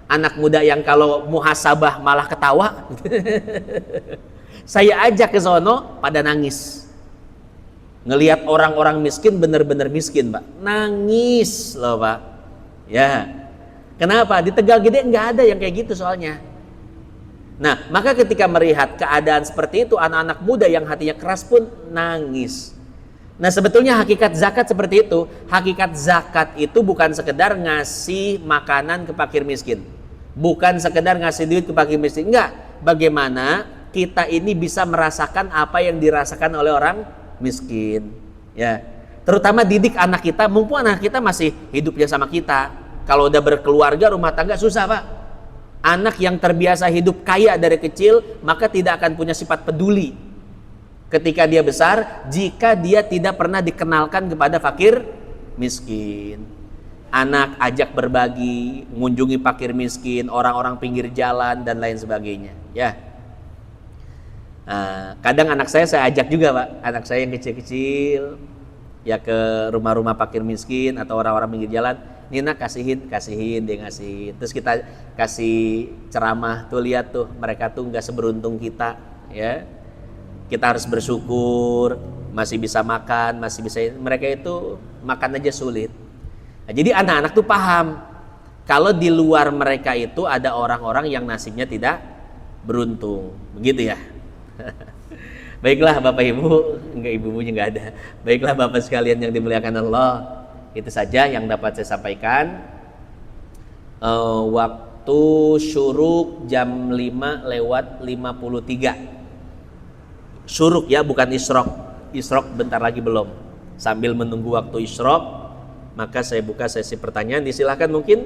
anak muda yang kalau muhasabah malah ketawa. Saya ajak ke sono pada nangis. Ngelihat orang-orang miskin bener-bener miskin, Pak. Nangis loh, Pak. Ya. Kenapa? Di Tegal Gede nggak ada yang kayak gitu soalnya. Nah, maka ketika melihat keadaan seperti itu, anak-anak muda yang hatinya keras pun nangis. Nah, sebetulnya hakikat zakat seperti itu. Hakikat zakat itu bukan sekedar ngasih makanan ke fakir miskin. Bukan sekedar ngasih duit ke fakir miskin. Enggak. Bagaimana kita ini bisa merasakan apa yang dirasakan oleh orang miskin. Ya. Terutama didik anak kita, mumpung anak kita masih hidupnya sama kita. Kalau udah berkeluarga, rumah tangga susah, Pak. Anak yang terbiasa hidup kaya dari kecil, maka tidak akan punya sifat peduli ketika dia besar, jika dia tidak pernah dikenalkan kepada fakir miskin. Anak ajak berbagi, mengunjungi fakir miskin, orang-orang pinggir jalan dan lain sebagainya. Ya. Nah, kadang anak saya ajak juga, Pak. Anak saya yang kecil-kecil ya ke rumah-rumah fakir miskin atau orang-orang pinggir jalan. Nina kasihin, dia ngasihin. Terus kita kasih ceramah, tuh lihat tuh, mereka tuh nggak seberuntung kita, ya. Kita harus bersyukur, masih bisa makan, masih bisa. Mereka itu makan aja sulit. Nah, jadi anak-anak tuh paham kalau di luar mereka itu ada orang-orang yang nasibnya tidak beruntung, begitu ya. Baiklah Bapak Ibu, enggak ibu-ibunya enggak ada. Baiklah Bapak sekalian yang dimuliakan Allah, itu saja yang dapat saya sampaikan. Waktu syuruk jam 5:53. Syuruk ya, bukan isyrok. Isyrok bentar lagi belum. Sambil menunggu waktu isyrok, maka saya buka sesi pertanyaan. Disilahkan mungkin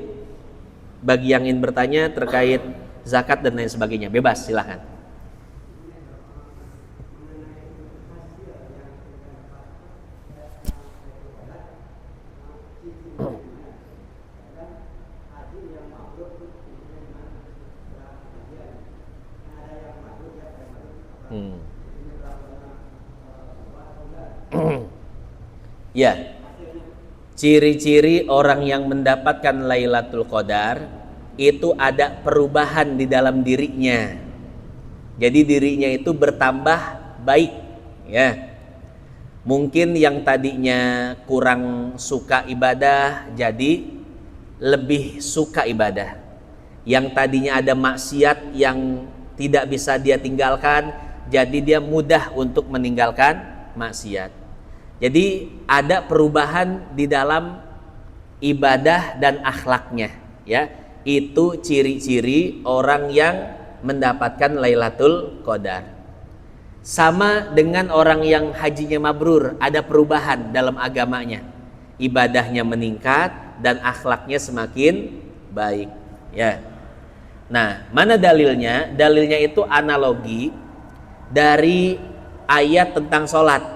bagi yang ingin bertanya terkait zakat dan lain sebagainya, bebas silahkan. Ya, ciri-ciri orang yang mendapatkan Lailatul Qadar itu ada perubahan di dalam dirinya. Jadi dirinya itu bertambah baik, ya. Mungkin yang tadinya kurang suka ibadah jadi lebih suka ibadah. Yang tadinya ada maksiat yang tidak bisa dia tinggalkan, jadi dia mudah untuk meninggalkan maksiat. Jadi ada perubahan di dalam ibadah dan akhlaknya, ya. Itu ciri-ciri orang yang mendapatkan Lailatul Qadar. Sama dengan orang yang hajinya mabrur, ada perubahan dalam agamanya. Ibadahnya meningkat dan akhlaknya semakin baik, ya. Nah, mana dalilnya? Dalilnya itu analogi dari ayat tentang sholat.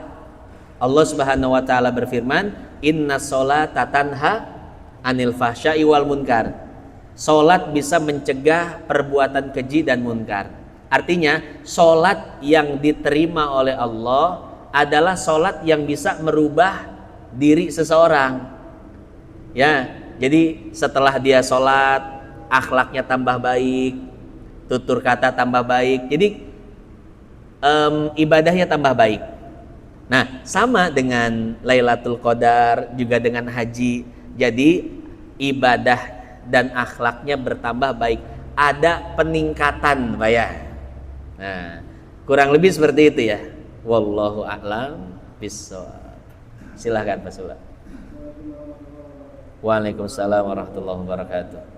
Allah Subhanahu wa taala berfirman, "Inna sholata tanha anil fahsya'i wal munkar." Salat bisa mencegah perbuatan keji dan munkar. Artinya, salat yang diterima oleh Allah adalah salat yang bisa merubah diri seseorang. Ya, jadi setelah dia salat, akhlaknya tambah baik, tutur kata tambah baik. Jadi ibadahnya tambah baik. Nah, sama dengan Lailatul Qadar, juga dengan haji. Jadi ibadah dan akhlaknya bertambah baik. Ada peningkatan, Pak ya. Nah, kurang lebih seperti itu ya. Wallahu a'lam bishawab. Silahkan Pak Sula. Waalaikumsalam warahmatullahi wabarakatuh.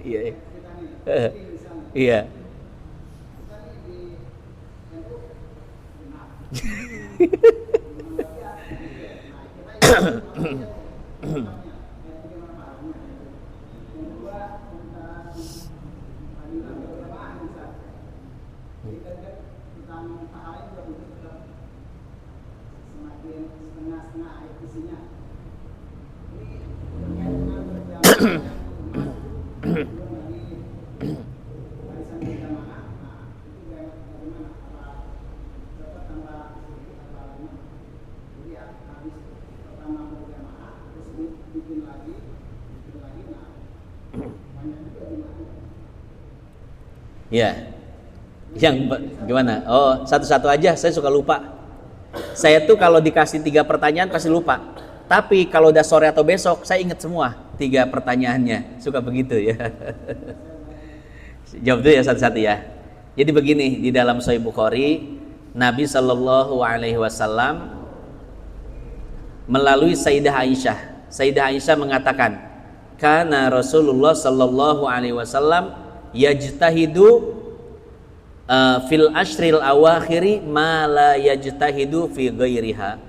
Iya. Iya. Ya, yang gimana? Oh, satu-satu aja. Saya suka lupa. Saya tuh kalau dikasih 3 pertanyaan pasti lupa. Tapi kalau udah sore atau besok, saya ingat semua 3 pertanyaannya. Suka begitu ya. Jawab dulu ya satu-satu ya. Jadi begini, di dalam Sahih Bukhari, Nabi Shallallahu Alaihi Wasallam melalui Sayyidah Aisyah. Sayyidah Aisyah mengatakan, karena Rasulullah Shallallahu Alaihi Wasallam yajtahidu fil ashril awakhiri ma la yajtahidu fi ghairiha.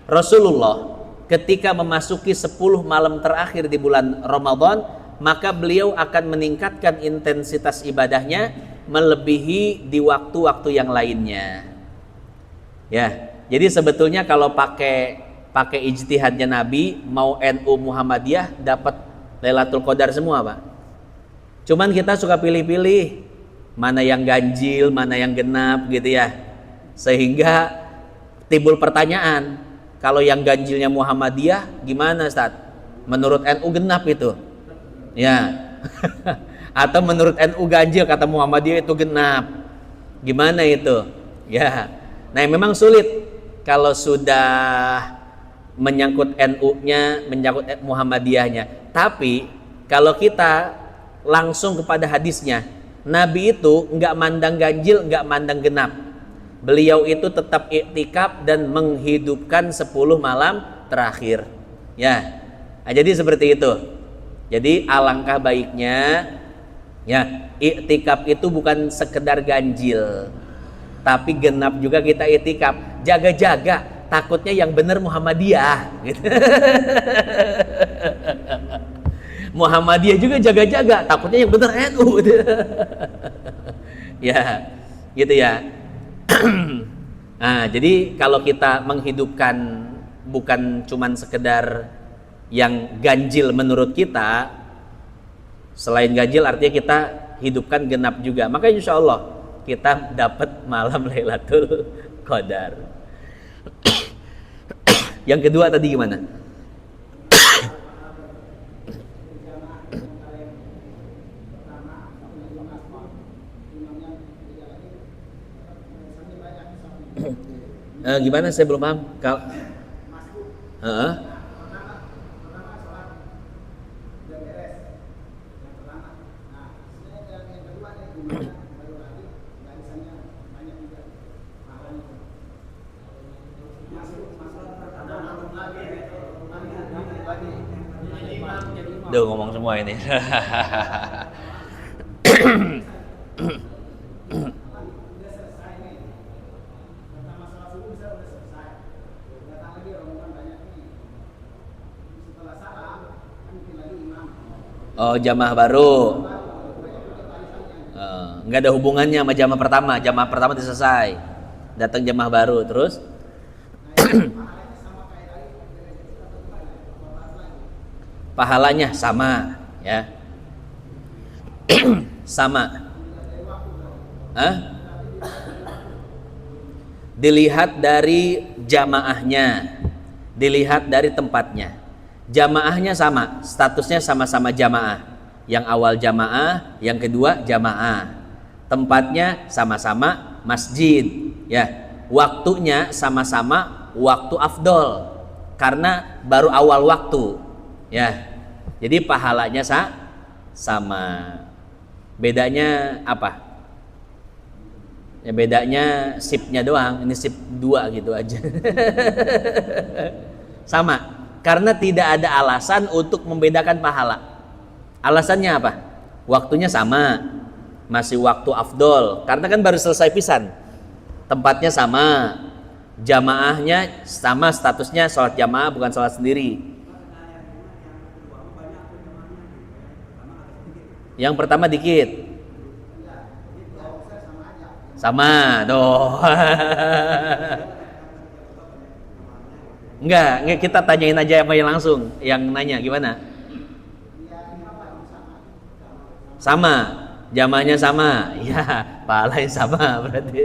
Rasulullah ketika memasuki 10 malam terakhir di bulan Ramadan, maka beliau akan meningkatkan intensitas ibadahnya melebihi di waktu-waktu yang lainnya. Ya, jadi sebetulnya kalau pakai ijtihadnya Nabi, mau NU Muhammadiyah dapat Lailatul Qadar semua, Pak. Cuman kita suka pilih-pilih mana yang ganjil, mana yang genap gitu ya. Sehingga timbul pertanyaan, kalau yang ganjilnya Muhammadiyah gimana Ustaz? Menurut NU genap itu. Ya. Atau menurut NU ganjil, kata Muhammadiyah itu genap. Gimana itu? Ya. Nah, memang sulit kalau sudah menyangkut NU-nya, menyangkut Muhammadiyahnya. Tapi kalau kita langsung kepada hadisnya, Nabi itu nggak mandang ganjil, nggak mandang genap. Beliau itu tetap iktikaf dan menghidupkan 10 malam terakhir. Ya, nah, jadi seperti itu. Jadi alangkah baiknya, ya, iktikaf itu bukan sekedar ganjil, tapi genap juga kita iktikaf. Jaga-jaga, takutnya yang benar Muhammadiyah. Gitu. Muhammadiyah juga jaga-jaga, takutnya yang benar NU. Ya, gitu ya. Nah, jadi kalau kita menghidupkan bukan cuman sekedar yang ganjil menurut kita, selain ganjil artinya kita hidupkan genap juga, maka insya Allah kita dapat malam Lailatul Qadar. Yang kedua tadi gimana? Gimana, saya belum paham. Duh, ngomong semua ini. Oh, jamaah baru. Nggak ada hubungannya sama jamaah pertama. Jamaah pertama udah selesai. Datang jamaah baru terus. Pahalanya sama, ya. Sama. Dilihat dari jamaahnya, dilihat dari tempatnya. Jamaahnya sama, statusnya sama-sama jamaah. Yang awal jamaah, yang kedua jamaah. Tempatnya sama-sama masjid, ya. Waktunya sama-sama waktu afdol, karena baru awal waktu, ya. Jadi pahalanya sama. Bedanya apa? Ya bedanya sipnya doang. Ini sip 2 gitu aja. Sama. Karena tidak ada alasan untuk membedakan pahala. Alasannya apa? Waktunya sama, masih waktu afdol. Karena kan baru selesai pisan. Tempatnya sama, jamaahnya sama, statusnya sholat jamaah bukan sholat sendiri. Yang pertama dikit. Sama, doh. Enggak, kita tanyain aja apa yang langsung, yang nanya gimana? Sama, jamaahnya sama, ya, pahalanya sama berarti.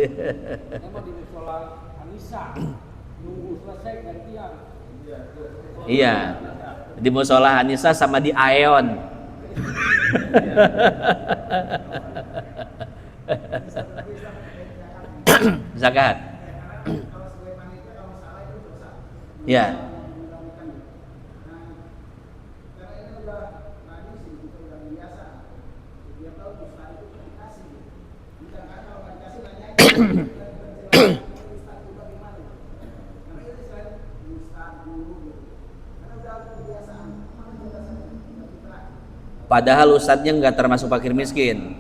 Emang di musola Anissa nunggu selesai gantian. Iya, di musola Anissa sama di Aeon. Zakat. Ya. Padahal ustadznya nggak termasuk fakir miskin,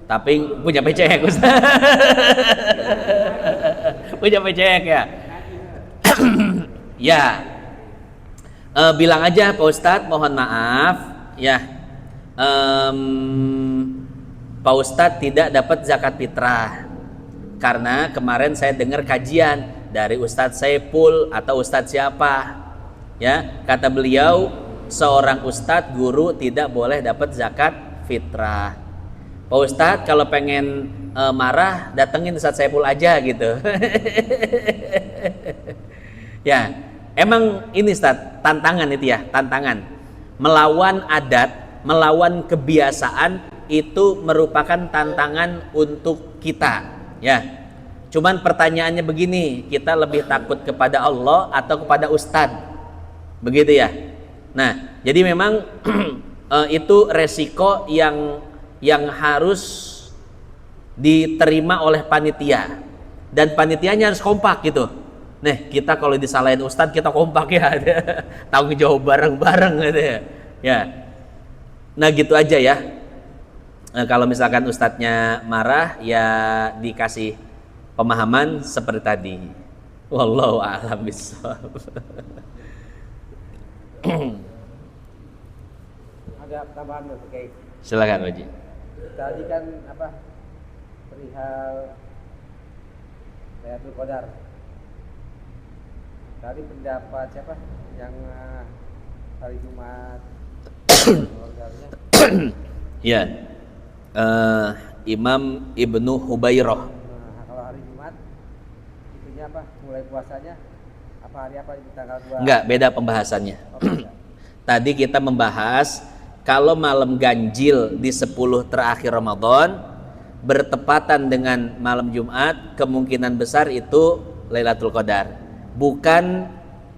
tapi punya pecek ustadz. Punya pecek ya. Ya, bilang aja Pak Ustadz, mohon maaf ya, Pak Ustadz tidak dapat zakat fitrah karena kemarin saya dengar kajian dari Ustadz Saiful atau Ustadz siapa, ya, kata beliau seorang Ustadz guru tidak boleh dapat zakat fitrah. Pak Ustadz kalau pengen marah datengin Ustadz Saiful aja gitu. Ya, emang ini Ustadz, tantangan itu ya, tantangan. Melawan adat, melawan kebiasaan itu merupakan tantangan untuk kita, ya. Cuman pertanyaannya begini, kita lebih takut kepada Allah atau kepada ustadz? Begitu ya. Nah, jadi memang itu resiko yang harus diterima oleh panitia, dan panitianya harus kompak gitu. Nih, kita kalau disalahin ustadz kita kompak ya, tanggung jawab bareng-bareng gitu ya. Ya. Nah, gitu aja ya. Nah, kalau misalkan ustadznya marah, ya dikasih pemahaman seperti tadi. Wallahu a'lam bishawab. Ada tambahan Pak Kiai. Silakan Pak Haji. Tadi kan perihal Lailatul Qadar. Tadi pendapat siapa yang hari Jumat organnya? Ya, Imam Ibnu Hubairah. Nah, kalau hari Jumat itunya apa? Mulai puasanya apa hari apa di tanggal 2? Enggak, beda pembahasannya. Tadi kita membahas kalau malam ganjil di 10 terakhir Ramadan bertepatan dengan malam Jumat, kemungkinan besar itu Lailatul Qadar. Bukan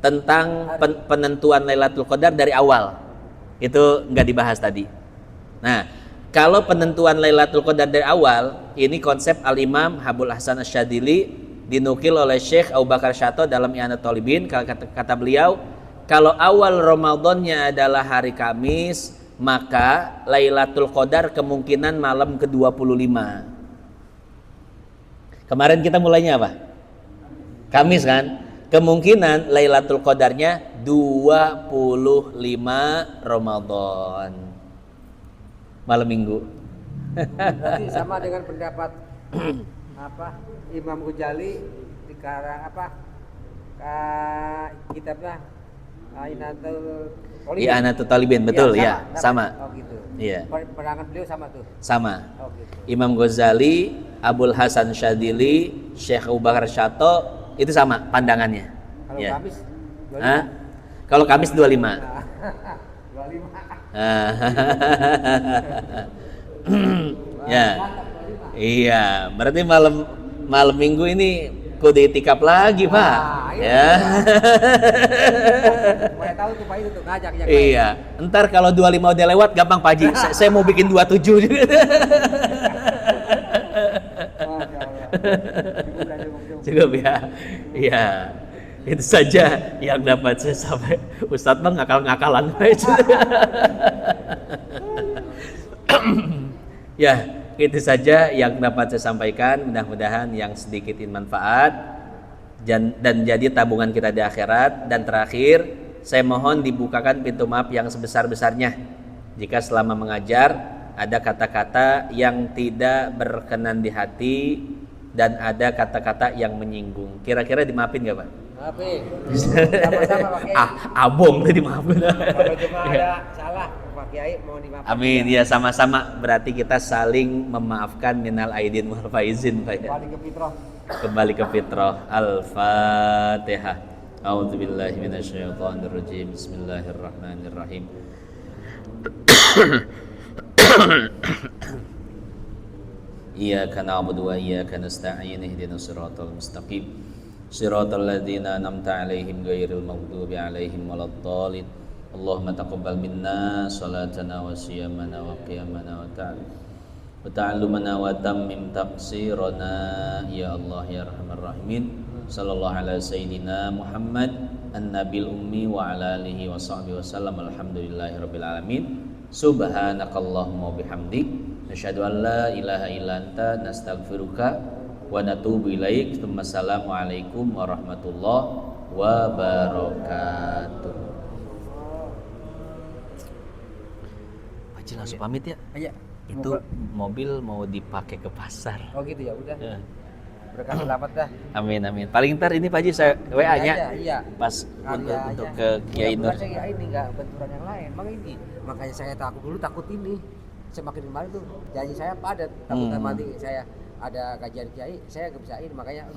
tentang penentuan Lailatul Qadar dari awal. Itu enggak dibahas tadi. Nah, kalau penentuan Lailatul Qadar dari awal, ini konsep Al-Imam Habul Hasan Asy-Syadzili, dinukil oleh Syekh Abu Bakar Syato dalam I'anatul Talibin. Kata beliau, kalau awal Ramadannya adalah hari Kamis, maka Lailatul Qadar kemungkinan malam ke-25. Kemarin kita mulainya apa? Kamis kan? Kemungkinan Lailatul Qadarnya 25 Ramadan, malam Minggu. Berarti sama dengan pendapat Imam Ghazali di karang kitabnya I'anatul Talibin, betul ya, sama. Oh gitu. Iya. Perangan beliau sama tuh. Sama. Oh gitu. Imam Ghazali, Abul Hasan Syadzili, Syekh Abu Bakar Syato itu sama pandangannya. Kalau Ya. Kamis 25. Hah? Kalau Kamis 25. 25. Ya. Iya, berarti malam Minggu ini kudu itikaf lagi, Pak. Ya. Mau tahu tuh Pak itu tuh ngajak yang Iya. Ntar kalau 25 udah lewat gampang Pak Haji. Saya mau bikin 27 juga. Cukup ya. Iya. Itu saja yang dapat saya sampaikan. Ustadz mah ngakal-ngakalan aja. Ya, itu saja yang dapat saya sampaikan. Mudah-mudahan yang sedikit ini manfaat dan jadi tabungan kita di akhirat. Dan terakhir, saya mohon dibukakan pintu maaf yang sebesar-besarnya jika selama mengajar ada kata-kata yang tidak berkenan di hati dan ada kata-kata yang menyinggung. Kira-kira dimaafin gak Pak? Maafin. Sama-sama Pak Kiai. Abong tadi maafin. Kalau cuma ada salah Pak Kiai mau dimaafkan. Amin, ya sama-sama. Berarti kita saling memaafkan minal aidin wal faizin Pak ya. Kembali ke fitrah. Kembali ke fitrah. Al-Fatihah. A'udzubillahi minasyaitonirrajim. Bismillahirrahmanirrahim. Iyyaka na'budu wa iyyaka nasta'in ihdinas siratal mustaqim siratal ladzina an'amta 'alaihim ghairil maghdubi 'alaihim waladdallin. Allahumma taqabbal minna salatana wa siyamana wa qiyamana wa ta'allumana wa tammim taqsirana ya Allah ya arhamar rahimin. Sallallahu ala sayyidina Muhammad an-nabil ummi wa ala alihi wa sahbihi wasallam. Alhamdulillahirabbil alamin. Subhanakallahumma bihamdik nasyhadu an la ilaha illa anta nastaghfiruka wa natubu ilaik. Assalamualaikum warahmatullahi wabarakatuh. Haji langsung pamit ya? Iya. Itu mobil mau dipakai ke pasar. Oh gitu ya udah. Ya. Berkah selamat dah. Amin amin. Paling ntar ini Pak Haji saya WA-nya Iya. pas untuk ke Kiai Nur. Saya ini enggak benturan yang lain. Makanya saya takut ini. Semakin kemarin tuh janji saya padat, takut mati saya ada kajian kiai, saya nggak bisa ini makanya